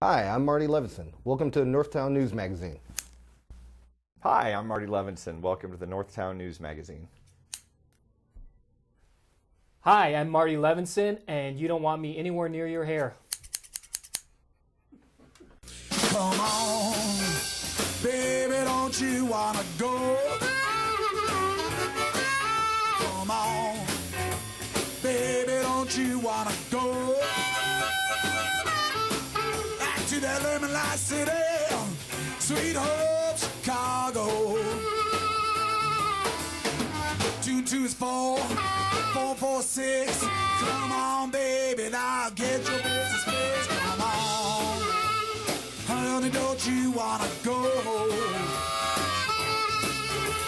Hi, I'm Marty Levinson. Welcome to the Northtown News Magazine. Hi, I'm Marty Levinson. Welcome to the Northtown News Magazine. Hi, I'm Marty Levinson, and you don't want me anywhere near your hair. Come on, baby, don't you wanna go? Come on, baby, don't you wanna go? Back to that lemon light city, sweet home Chicago. 224 446. Come on, baby, now get your business fixed. Come on, honey, don't you wanna go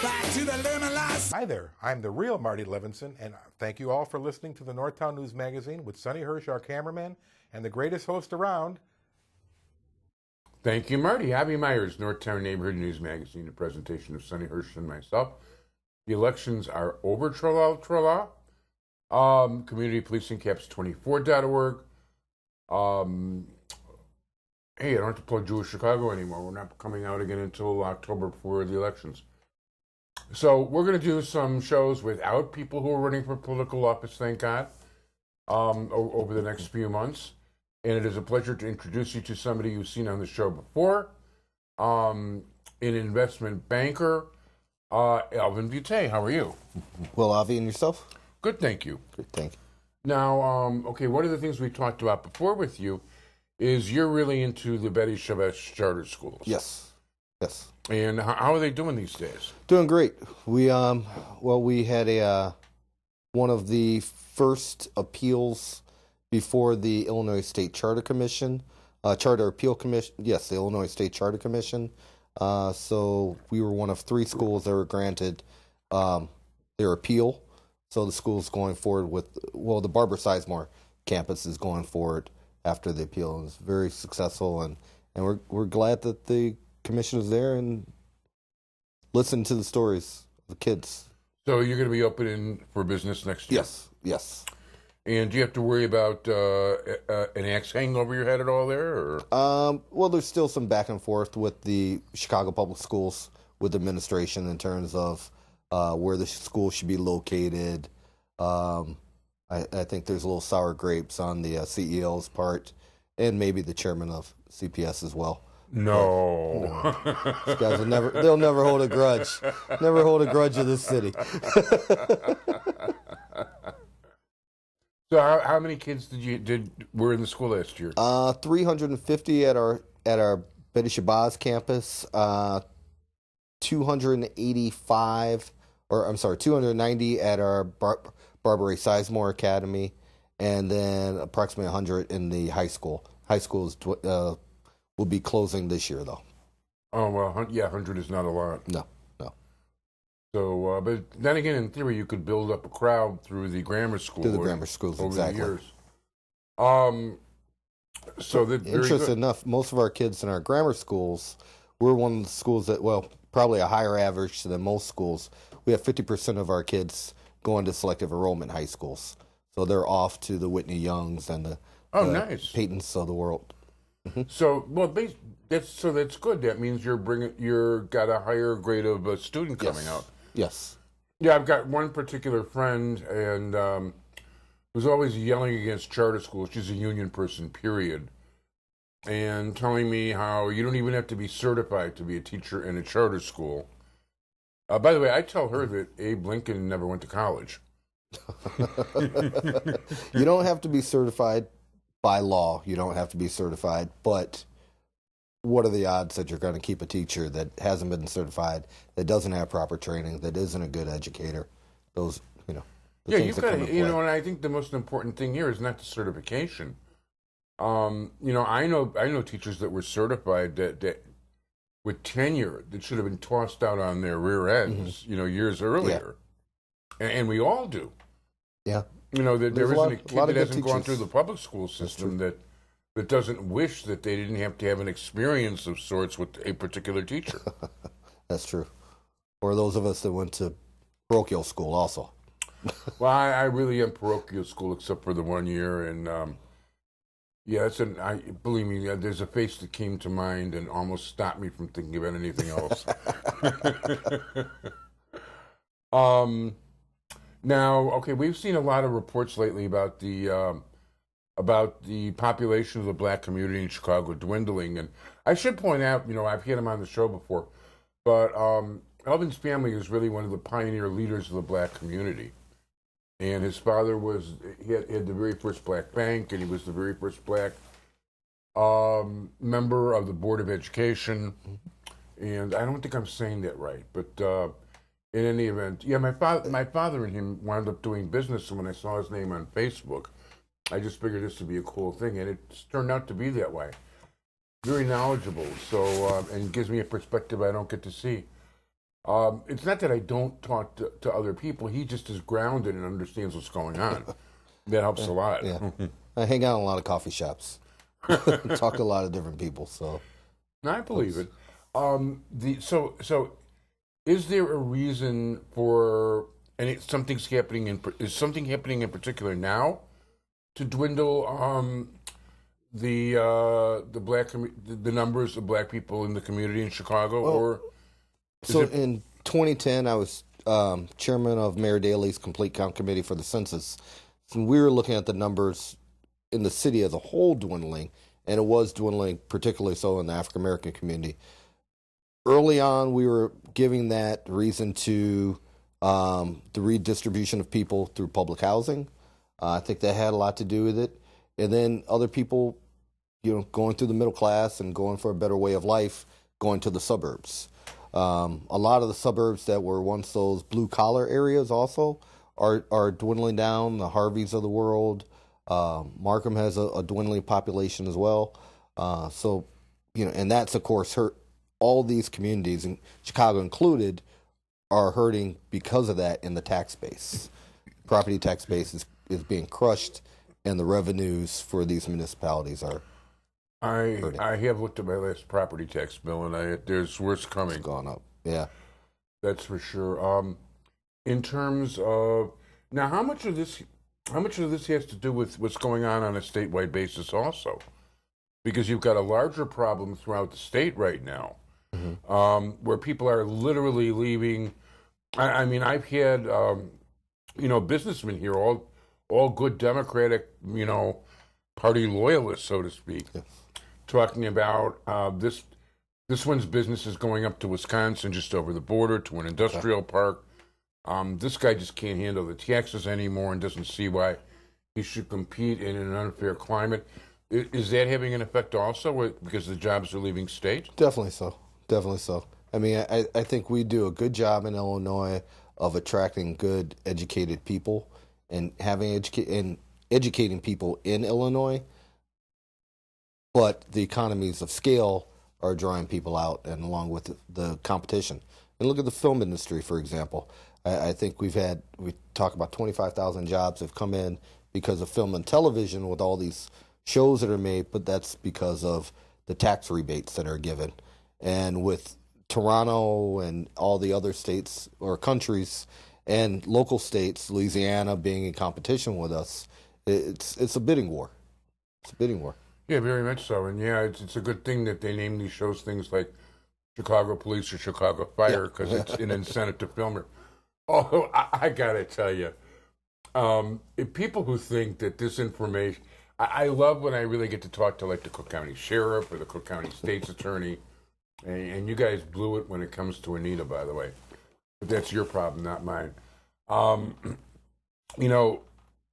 back to the lemon light? Hi there, I'm the real Marty Levinson, and thank you all for listening to the Northtown News Magazine with Sonny Hirsch, our cameraman, and the greatest host around. Thank you, Marty. Abby Myers, Northtown Neighborhood News Magazine, a presentation of Sonny Hirsch and myself. The elections are over, tra-la. CommunityPolicingCaps24.org. Hey, I don't have to plug Jewish Chicago anymore. We're not coming out again until October for the elections. So we're going to do some shows without people who are running for political office, thank God, over the next few months. And it is a pleasure to introduce you to somebody you've seen on the show before, an investment banker, Alvin Boutte. How are you? Well, Avi, and yourself? Good, thank you. Good, thank you. Now, okay, one of the things we talked about before with you is you're really into the Betty Chavez charter schools. Yes. And how are they doing these days? Doing great. We had one of the first appeals before the Illinois State Charter Commission, Charter Appeal Commission. Yes, the Illinois State Charter Commission. So we were one of three schools that were granted their appeal. So the school's going forward with, the Barbara Sizemore campus is going forward after the appeal. It was very successful, and we're glad that the commission is there and listen to the stories of the kids. So you're going to be opening for business next year? Yes. And do you have to worry about an axe hanging over your head at all there? Or? There's still some back and forth with the Chicago Public Schools, with administration in terms of where the school should be located. I think there's a little sour grapes on the CEO's part, and maybe the chairman of CPS as well. No. These guys they'll never hold a grudge. Never hold a grudge of this city. So how many kids were in the school last year? 350 at our Betty Shabazz campus. 290 at our Barbara Sizemore Academy, and then approximately 100 in the high school. High schools will be closing this year, though. Oh, well, 100 is not a lot. No. So, but then again, in theory, you could build up a crowd through the grammar school. Through the grammar schools, over exactly. the years. So that interesting enough, most of our kids in our grammar schools, we're one of the schools that, probably a higher average than most schools. We have 50% of our kids going to selective enrollment high schools. So they're off to the Whitney Youngs and the nice Peytons of the world. Mm-hmm. So, that's good. That means you're got a higher grade of a student coming out. Yes. Yeah, I've got one particular friend, and who's always yelling against charter schools. She's a union person, period, and telling me how you don't even have to be certified to be a teacher in a charter school. By the way, I tell her that Abe Lincoln never went to college. You don't have to be certified by law. You don't have to be certified, but what are the odds that you're going to keep a teacher that hasn't been certified, that doesn't have proper training, that isn't a good educator? Those, you've got to, and I think the most important thing here is not the certification. I know teachers that were certified that with tenure that should have been tossed out on their rear ends, years earlier, and we all do. Yeah, there isn't a kid that hasn't gone teachers through the public school system that doesn't wish that they didn't have to have an experience of sorts with a particular teacher. That's true. Or those of us that went to parochial school also. Well, I really am parochial school except for the 1 year, and Yeah, believe me, there's a face that came to mind and almost stopped me from thinking about anything else. um, Now, okay, we've seen a lot of reports lately about the population of the black community in Chicago dwindling, and I should point out, I've had him on the show before, but Alvin's family is really one of the pioneer leaders of the black community. And his father he had the very first black bank, and he was the very first black member of the Board of Education. And I don't think I'm saying that right, but in any event, yeah, my father and him wound up doing business, and when I saw his name on Facebook, I just figured this would be a cool thing, and it's turned out to be that way. Very knowledgeable, so and gives me a perspective I don't get to see. It's not that I don't talk to other people. He just is grounded and understands what's going on. That helps a lot. Yeah. I hang out in a lot of coffee shops. Talk to a lot of different people. So I believe it. So is there a reason for is something happening in particular now to dwindle the numbers of black people in the community in Chicago, or? So in 2010, I was chairman of Mayor Daley's Complete Count Committee for the census. And we were looking at the numbers in the city as a whole dwindling, and it was dwindling particularly so in the African American community. Early on, we were giving that reason to the redistribution of people through public housing. I think that had a lot to do with it. And then other people, going through the middle class and going for a better way of life, going to the suburbs. A lot of the suburbs that were once those blue-collar areas also are dwindling down, the Harveys of the world. Markham has a dwindling population as well. And that's, of course, hurt. All these communities, and Chicago included, are hurting because of that in the tax base. Property tax base is being crushed, and the revenues for these municipalities are hurting. I have looked at my last property tax bill, and there's worse coming. It's gone up. Yeah, that's for sure. In terms of now, how much of this has to do with what's going on a statewide basis, also, because you've got a larger problem throughout the state right now, where people are literally leaving. I mean, I've had businessmen here, all good Democratic, party loyalists, so to speak, talking about this one's business is going up to Wisconsin, just over the border, to an industrial park. This guy just can't handle the taxes anymore and doesn't see why he should compete in an unfair climate. Is that having an effect also because the jobs are leaving state? Definitely so. I mean, I think we do a good job in Illinois of attracting good, educated people and educating people in Illinois. But the economies of scale are drawing people out, and along with the competition. And look at the film industry, for example. I think we talk about 25,000 jobs have come in because of film and television with all these shows that are made, but that's because of the tax rebates that are given. And with Toronto and all the other states or countries and local states, Louisiana being in competition with us, it's a bidding war. It's a bidding war. Yeah, very much so. And yeah, it's a good thing that they name these shows things like Chicago Police or Chicago Fire, because it's an incentive to film it. Oh, I gotta tell you, if people who think that this information, I love when I really get to talk to like the Cook County Sheriff or the Cook County State's Attorney, and you guys blew it when it comes to Anita, by the way. But that's your problem, not mine.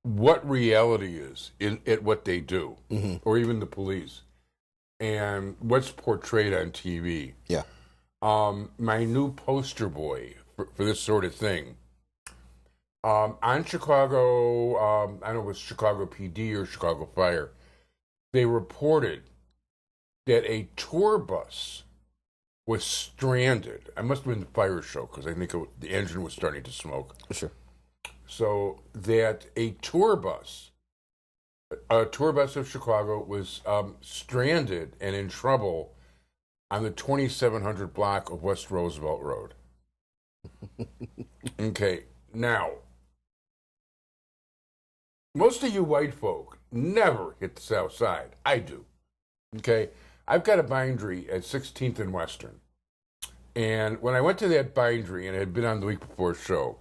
What reality is at what they do, or even the police, and what's portrayed on TV. Yeah. My new poster boy for this sort of thing. On Chicago, I don't know if it was Chicago PD or Chicago Fire, they reported that a tour bus was stranded. I must have been the fire show because I think the engine was starting to smoke. Sure. So that a tour bus of Chicago was stranded and in trouble on the 2700 block of West Roosevelt Road. Okay, now, most of you white folk never hit the south side. I do. Okay? I've got a bindery at 16th and Western. And when I went to that bindery, and it had been on the week before show,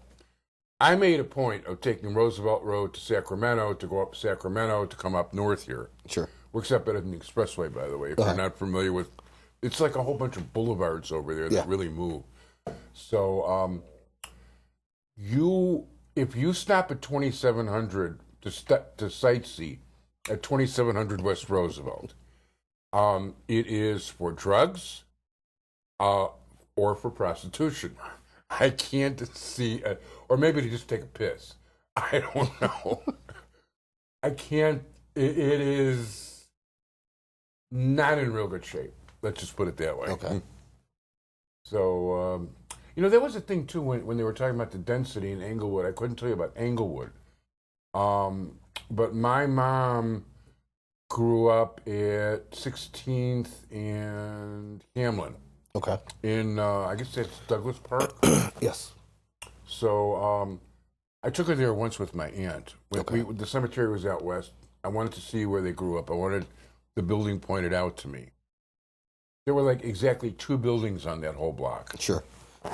I made a point of taking Roosevelt Road to Sacramento, to go up Sacramento, to come up north here. Sure. Works out better than the expressway, by the way, if you're not familiar with. It's like a whole bunch of boulevards over there that really move. So, if you stop at 2700 to sightsee at 2700 West Roosevelt, it is for drugs, or for prostitution. I can't see, or maybe to just take a piss. I don't know. I can't. It is not in real good shape. Let's just put it that way. Okay. So, there was a thing too when they were talking about the density in Englewood. I couldn't tell you about Englewood. But my mom grew up at 16th and Hamlin. Okay. In, I guess that's Douglas Park. Yes. So, I took her there once with my aunt. The cemetery was out west. I wanted to see where they grew up. I wanted the building pointed out to me. There were like exactly 2 buildings on that whole block. Sure.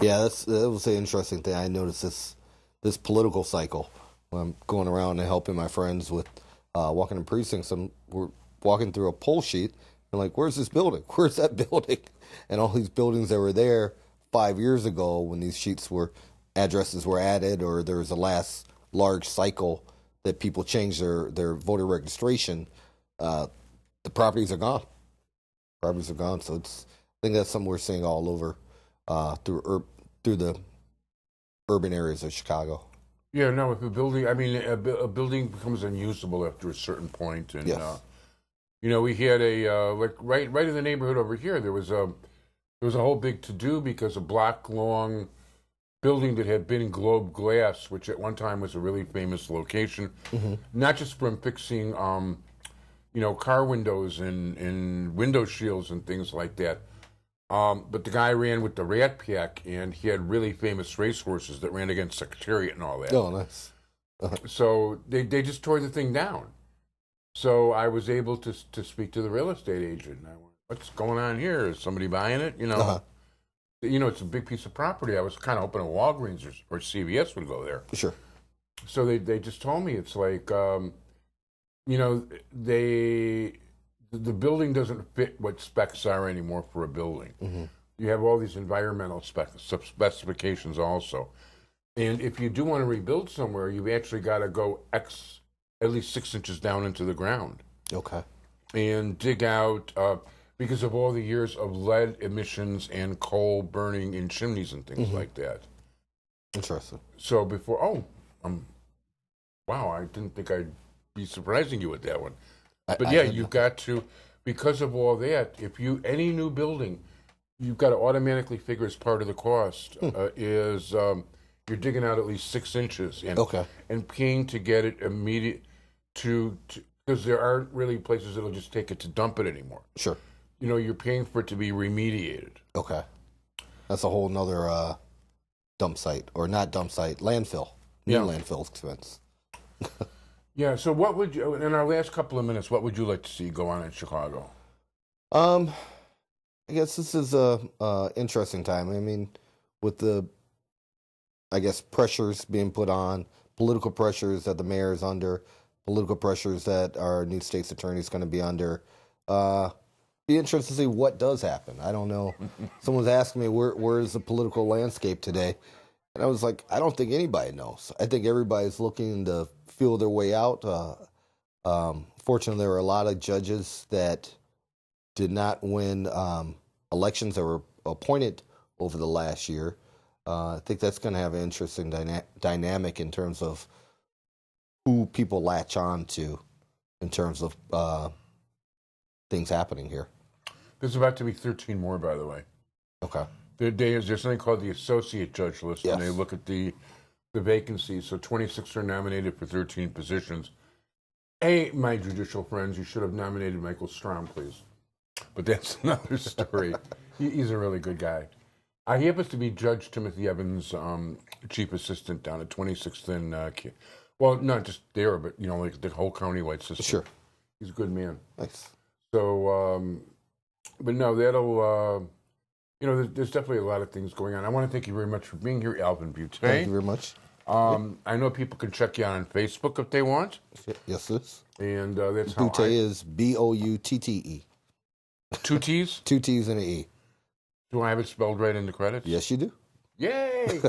Yeah, that was an interesting thing. I noticed this political cycle when I'm going around and helping my friends with walking in precincts. We're walking through a poll sheet and like, where's this building? Where's that building? And all these buildings that were there 5 years ago when these addresses were added, or there was a last large cycle that people changed their voter registration, the properties are gone. Properties are gone. So I think that's something we're seeing all over through the urban areas of Chicago. Yeah, no, if a building becomes unusable after a certain point, and Yes. we had right in the neighborhood over here. There was a whole big to do because a block long building that had been Globe Glass, which at one time was a really famous location, not just from fixing car windows and window shields and things like that. But the guy ran with the Rat Pack, and he had really famous racehorses that ran against Secretariat and all that. Oh, nice. So they just tore the thing down. So I was able to speak to the real estate agent. And I went, what's going on here? Is somebody buying it? It's a big piece of property. I was kind of hoping a Walgreens or CVS would go there. Sure. So they just told me it's like, the building doesn't fit what specs are anymore for a building. Mm-hmm. You have all these environmental specifications also. And if you do want to rebuild somewhere, you've actually got to go at least 6 inches down into the ground. Okay. And dig out, because of all the years of lead emissions and coal burning in chimneys and things like that. Interesting. So wow, I didn't think I'd be surprising you with that one. But you've got to, because of all that, any new building, you've got to automatically figure as part of the cost is you're digging out at least 6 inches and paying to get it immediate because there aren't really places that'll just take it to dump it anymore. Sure. You're paying for it to be remediated. Okay. That's a whole nother dump site, or not dump site, landfill. New landfill expense. Yeah, so what would you, in our last couple of minutes, what would you like to see go on in Chicago? I guess this is a interesting time. I mean, with the, pressures being put on, political pressures that the mayor is under, political pressures that our new state's attorney is going to be under. Be interested to see what does happen. I don't know. Someone's asking me where is the political landscape today, and I was like, I don't think anybody knows. I think everybody's looking to feel their way out. Fortunately, there were a lot of judges that did not win elections that were appointed over the last year. I think that's going to have an interesting dynamic in terms of who people latch on to in terms of things happening here. There's about to be 13 more, by the way. Okay. There's something called the associate judge list, Yes. and they look at the vacancies. So 26 are nominated for 13 positions. Hey, my judicial friends, you should have nominated Michael Strom, please. But that's another story. He's a really good guy. He happens to be Judge Timothy Evans' chief assistant down at 26th and... Well, not just there, but like the whole countywide system. Sure. He's a good man. Nice. So, but no, that'll. There's definitely a lot of things going on. I want to thank you very much for being here, Alvin Boutte, today. Thank you very much. I know people can check you out on Facebook if they want. Yes, sis. And that's how Boutte is Boutte. 2 T's? 2 T's and an E. Do I have it spelled right in the credits? Yes, you do. Yay!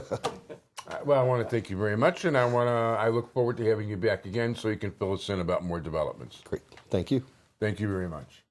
Well, I want to thank you very much, and I look forward to having you back again so you can fill us in about more developments. Great. Thank you. Thank you very much.